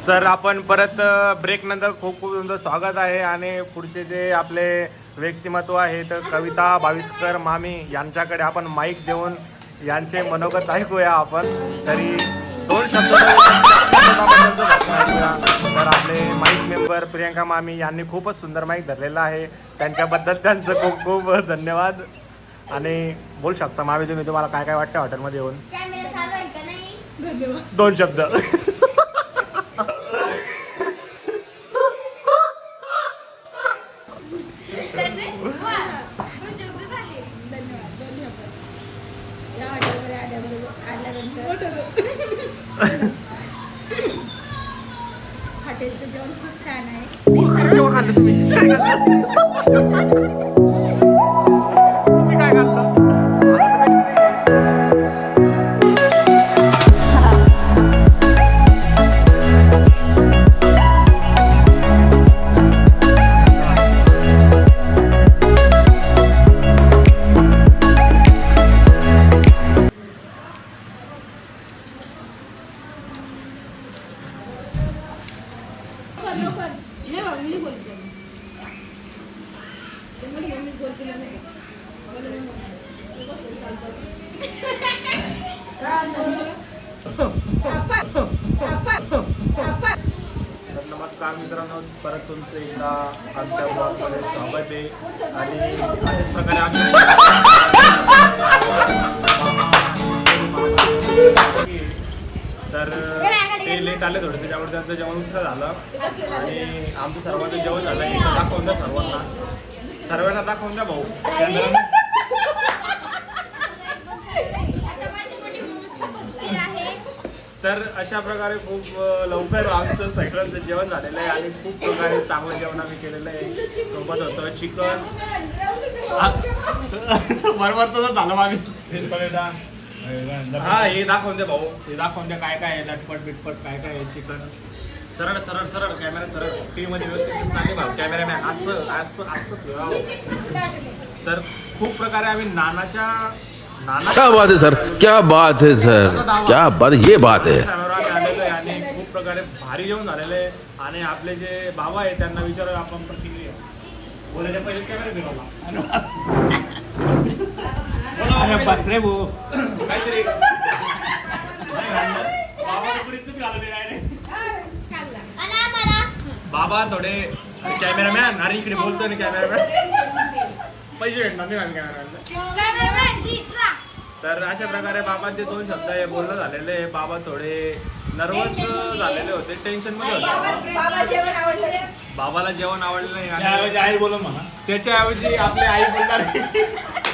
तर आपण परत ब्रेक नंतर खूप खूप तुमचं स्वागत आहे आणि पुढचे जे आपले व्यक्तिमत्व आहे तर कविता भाविस्कर मामी यांच्याकडे आपण माईक देऊन यांचे मनोगत ऐकूया आपण. तरी दोन शब्द तर आपले माईक मेंबर प्रियंका मामी यांनी खूपच सुंदर माईक धरलेला आहे, त्यांच्याबद्दल त्यांचं खूप खूप धन्यवाद. आणि बोलू शकता मामी तुम्ही, तुम्हाला काय काय वाटतं हॉटेलमध्ये येऊन? दोन शब्द. हॉटेलचं जेवण खूप छान आहे. केव्हा खाल्लं तुम्ही? तुम्ही काय खाल्लं? नमस्कार मित्रांनो, परत तुमचं एकदा आमच्या ब्लॉगमध्ये स्वागत आहे. आणि अशाच प्रकारे तर ते लेट आले थोडे, त्याच्यामुळे त्यांचं जेवण उशीर झालं आणि आमचं सर्वांचं जेवण झालं. एकदा दाखवून द्या सर्वांना दाखवून द्या भाऊ. तर अशा प्रकारे खूप लवकर आमचं सगळ्यांचं जेवण झालेलं आहे आणि खूप प्रकारे चांगलं जेवण आम्ही केलेलं आहे. सोबत होतं चिकन, बरोबर तसं झालं मागे फिश पलेटा. हा हे दाखवून द्या भाऊ, हे दाखवून द्या काय काय आहे, झटपट बिटपट काय काय आहे. चिकन सरळ सरळ सरळ कॅमेरा सरळ, टी मध्ये व्यवस्थित दिसणार भाऊ. कॅमेरामॅन असं असं असं. तर खूप प्रकारे आम्ही नानाच्या क्या बात है सर, क्या बात है सर, क्या बात, ये बात है. आलेलो आहे आणि खूप प्रकारे भारी जेवण झालेलं आहे. आणि आपले जे बाबा आहे त्यांना विचारूया आपण प्रतिक्रिया. बोलायच्या पहिले कॅमेरा फिरवला बस रे भाऊ काहीतरी. बाबा थोडे कॅमेरामॅन, अरे इकडे बोलतोय ना कॅमेरामॅन, पैसे भेटणार नाही कॅमेरामॅन. तर अशा प्रकारे बाबांचे दोन शब्द हे बोलणं झालेले आहे. बाबा थोडे नर्वस झालेले होते, टेन्शन मध्ये होते. बाबाला जेवण आवडलं नाही आणि आई बोल म्हणा, त्याच्याऐवजी आपले आई बोलणार.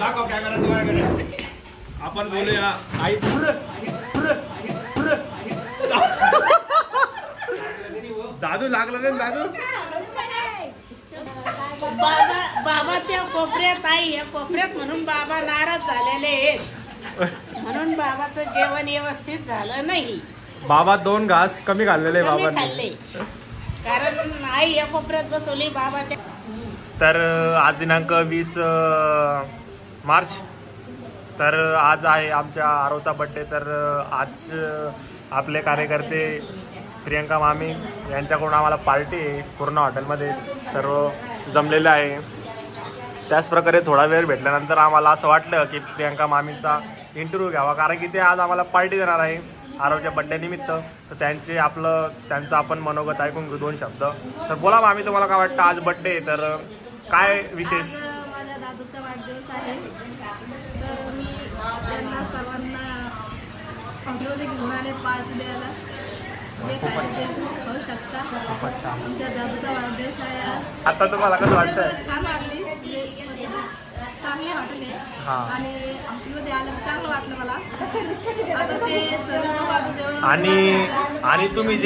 दाखव कॅमेरा तुझ्याकडे, आपण बोलूया आई. दादू लागलं नाही दादू. बाबा त्या कोपऱ्यात, आई या कोपऱ्यात म्हणून बाबा नाराज झालेले आहेत, म्हणून बाबाचं जेवण व्यवस्थित झालं नाही. बाबा दोन घास कमी खाल्लेले बाबांनी खाल्ले, कारण आई या कोपऱ्यात बसवली बाबा त्या. तर आज दिनांक 20 मार्च. तर आज आहे आमच्या आरोचा बड्डे. तर आज आपले कार्यकर्ते प्रियंका मामी यांच्याकडून आम्हाला पार्टी आहे पूर्ण हॉटेलमध्ये सर्व जमलेलं आहे. त्याचप्रकारे थोडा वेळ भेटल्यानंतर आम्हाला असं वाटलं की प्रियंका मामीचा इंटरव्ह्यू घ्यावा, कारण की ते आज आम्हाला पार्टी देणार आहे आरवच्या बड्डेनिमित्त. तर त्यांचं आपण मनोगत ऐकून घेऊ 2 शब्द. तर बोला मामी, तुम्हाला काय वाटतं आज बड्डे आहे तर काय विशेष? आज माझ्या दादूचा वाढदिवस आहे, तर मी त्यांना सर्वांना हॉटेलमध्ये घेऊन आले पार्टी द्यायला. जे खायचं ते तुम्ही खाऊ शकता. आमच्या दादूचा वाढदिवस आहे आज. आता तुम्हाला कसं वाटतं? मला छान वाटली, म्हणजे चांगली हॉटेल आहे आणि हॉटेलमध्ये आलं चांगलं वाटलं मला. आता ते सर्व आणि तुम्ही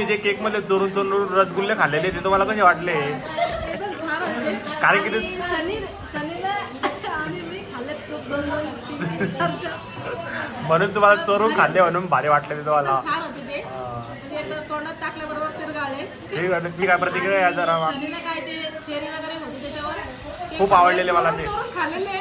जे केक मध्ये चोरून चोरून रसगुल्ले खाल्लेले ते तुम्हाला कसे वाटले? एकदम छान होते. कारण की सनीला आणि मी खाल्लेत 2-3-4 म्हणून तुम्हाला चोरून खाल्ले म्हणून भारी वाटले ते तुम्हाला. छान होते ते, म्हणजे एकदम तोंडात टाकल्याबरोबर पिरगाळले. ती काय प्रतिक्रिया आहे जरा? सनीला काय ते चेरी वगैरे होते त्याच्यावर, खूप आवडलेले मला ते. चोरून खाल्लेले.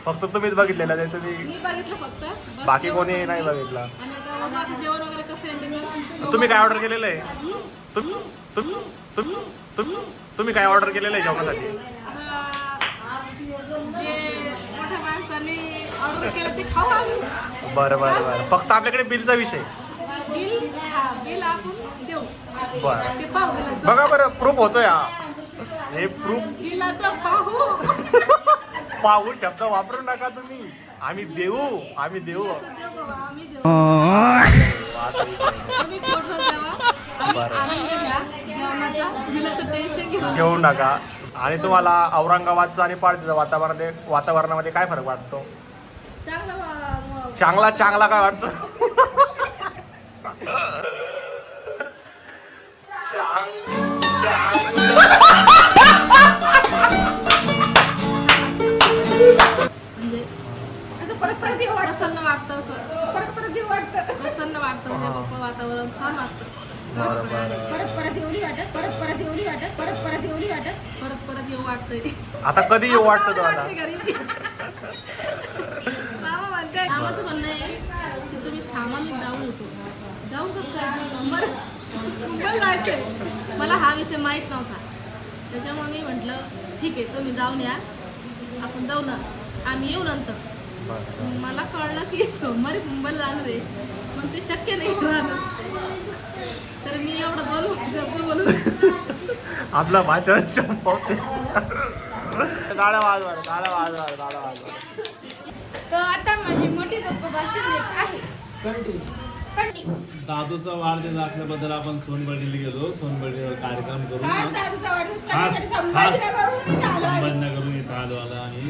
फक्त तुम्हीच बघितलेलं ते, तुम्ही मी बघितलं फक्त, बस बाकी एवढं कोणी नाही बघितलं. बघितलं. आणि आता बघा आता जेवण वगैरे कसं आहे. तुम्ही काय ऑर्डर केलेलं आहे? तुम्ही काय ऑर्डर केलेलं आहे जेवणासाठी? जे मोठ्या माणसाने ऑर्डर केलं ते खाऊ आम्ही. बरं. फक्त आपल्याकडे बिलचा विषय. बिल आपण देऊ. बरं ते पाहू बिलाचं. बघा बरं, प्रूफ होतोय हा. हे प्रूफ बिलाचं पाहू. पाहू शब्द वापरू नका तुम्ही. आम्ही देऊ. बिलाचं देऊ बाबा, आम्ही देऊ. तुम्ही पोटभर जेवा आणि आनंद घ्या जेवणाचा. बिलाचं टेन्शन घेऊ नका. आणि तुम्हाला औरंगाबादचं आणि पाळतीचं वातावरणामध्ये काय फरक वाटतो? चांगला काय वाटतं? म्हणजे असं परत प्रसन्न वाटतं. असं परत येऊ वाटतं. प्रसन्न वाटतं, म्हणजे मोकळं वातावरण छान वाटतं. परत येऊ वाटतंय. आता कधी येऊ वाटतं तुम्हाला? मामा म्हणते, मामाचं म्हणणं आहे की तुम्ही थांबा, मी जाऊन येतो. जाऊन कसं काय? मुंबई जायचंय. मला हा विषय माहीत नव्हता, त्याच्यामुळे मी म्हटलं ठीक आहे तुम्ही जाऊन या, आपण जाऊ ना, आम्ही येऊ नंतर. मला कळलं की सोमवारी मुंबईला जाणार आहे, मग ते शक्य नाही राहणार. तर मी एवढं 2 शब्द बोलून आपला भाषा गाडा वाजवा. तर आता माझे मोठे पप्पा भाषण देत आहे. दादूचा वाढदिवस असल्याबद्दल आपण सोनबर्डीला गेलो. सोनबर्डीवर कार्यक्रम करून आज दादूचा वाढदिवस खास करण्यासाठी संभाजीनगरून इथं आलो आणि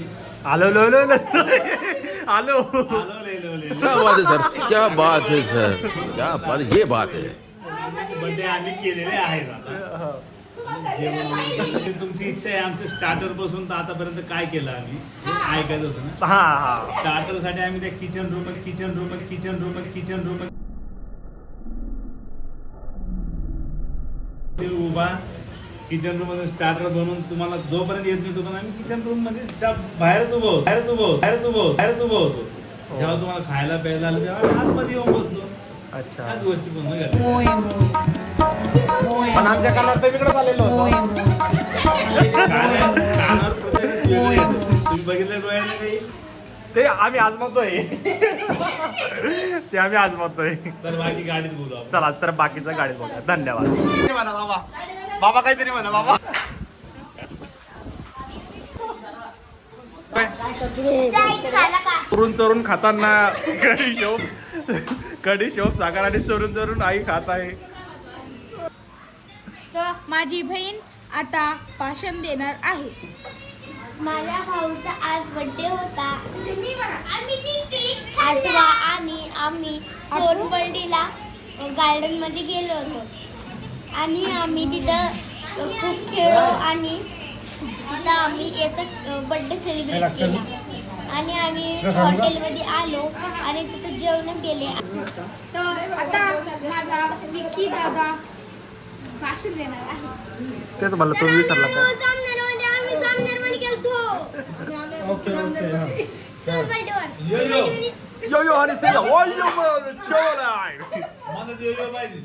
आलो क्या बात है सर, क्या बात है सर, क्या बात, ये बात है. बर्थडे आम्ही केलेले आहेत. आता जेवण वगैरे तुमची इच्छा आहे. आमचं स्टार्टर पासून तर आतापर्यंत काय केलं आम्ही हे ऐकायचं होतं ना. हा स्टार्टर साठी आम्ही त्या किचन रूम उभा किचन रूम मध्ये स्टार्टर बनवून तुम्हाला जोपर्यंत येत नाही तोपर्यंत आम्ही किचन रूम मध्ये बाहेरच उभं होतो. जेव्हा तुम्हाला खायला प्यायला आलं तेव्हा आतमध्ये येऊन बसलो. अच्छा. त्याच गोष्टी पूर्ण झाल्या. पण आमच्या कानावर तर इकडे चाललेलो होतो. कानावर प्रत्येक वेगळं येतं. तुम्ही बघितलं डोळ्याने काही? ते आम्ही आजमावतोय. तर बाकी गाडीत बोलू आपण. चला तर बाकीचं गाडीत बघा. धन्यवाद. बाबा काहीतरी म्हणा बाबा. चोरून खाताना कढी शोप साखर आणि चोरून आई खात आहे. तर माझी बहीण आता भाषण देणार आहे. माझ्या भाऊचा आज बर्थडे होता. आठवा आणि आम्ही सोनबर्डीला गार्डन मध्ये गेलो होतो आणि आम्ही तिथं खूप खेळलो आणि तिथं आम्ही याचा बर्थडे सेलिब्रेट केला आणि आम्ही हॉटेलमध्ये आलो आणि तिथं जेवण केले. तर आता माझा विकी दादा भाषण देणार आहे. तेच म्हणलं तुम्ही विसरला का? आम्ही जामनेरमध्ये गेलतो सोनबर्डीवर. यो आणि say yo man, मला देव पाहिजे.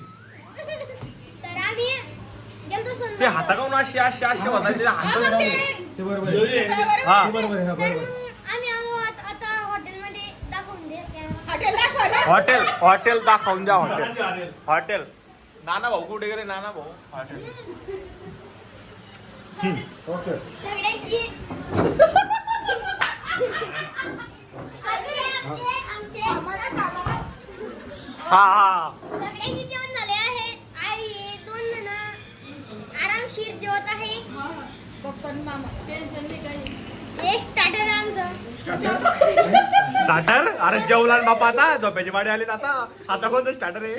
गेलतो ते सोनवडीला. हाताकावून अशी अशी अशी होता ते हात ते बरोबर आहे. हा तर मग आम्ही आलो आता हॉटेलमध्ये दाखवून दे. हॉटेल दाखवून द्या हॉटेल नाना भाऊ कुठे गेले नाना भाऊ हॉटेल सगळ्यांची हा सगळ्यांची जेवण झाले आहे. आई हे 2 जण आरामशीर जेवत आहे. पप्पा आणि मामा टेन्शन नाही काही. एक स्टार्टर आमचं. स्टार्टर अरे जेवला ना बापा आता झोप्याची वाडी आली ना आता कोणतं स्टार्टर आहे